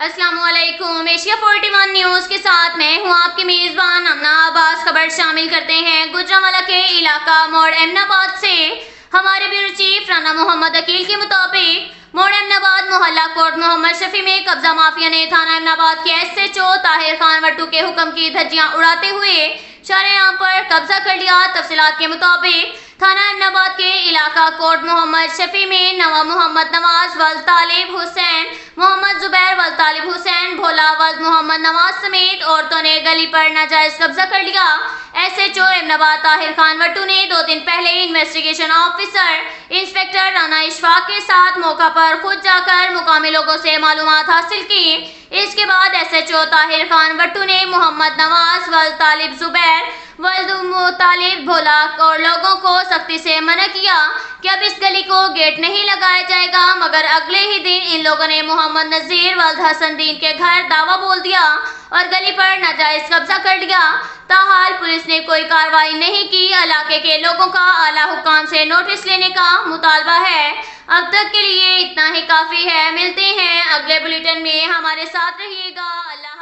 अस्सलाम वालेकुम। Asia 41 news के साथ मैं हूं आपकी मेजबान अमना अब्बास। खबर शामिल करते हैं गुजरांवाला के इलाका मोड़ एमनाबाद से। हमारे ब्यूरो चीफ राना मोहम्मद अकील के मुताबिक मोड़ एमनाबाद मोहल्ला कोट मोहम्मद शफी में कब्जा माफिया ने थाना एमनाबाद के SHO ताहिर खान वट्टू के हुक्म की धज्जियां उड़ाते हुए शरेआम पर कब्जा कर लिया। तफसीलात के मुताबिक थाना एमनाबाद के इलाका कोट मोहम्मद शफी में नवा मोहम्मद नवाज वल तालिब हुसैन, मोहम्मद जुबैर वल तालिब हुसैन, भोला वल मोहम्मद नवाज समेत औरतों ने गली पर नाजायज कब्जा कर लिया। SHO एमनाबाद ताहिर खान वट्टू ने 2 दिन पहले investigation officer inspector Rana Ishfaq के साथ मौका पर खुद जाकर मुकामी लोगों से मालूमात हासिल की। इसके बाद SHO ताहिर खान वट्टू ने मोहम्मद नवाज वल तालिब जुबैर वल तालिब भोला और लोगों को सख्ती से मना किया कि अब इस गली को गेट नहीं लगाया जाएगा, मगर अगले ही दिन इन लोगों ने मोहम्मद नजीर वल हसन दीन के घर दावा बोल दिया और गली पर नाजायज कब्जा कर लिया। ताहाल पुलिस ने कोई कार्रवाई नहीं की। इलाके के लोगों का आला हुकाम से नोटिस लेने का मुतालबा है। अब तक के लिए इतना ही काफी है। मिलते हैं अगले बुलेटिन में, हमारे साथ रहिएगा। अल्लाह।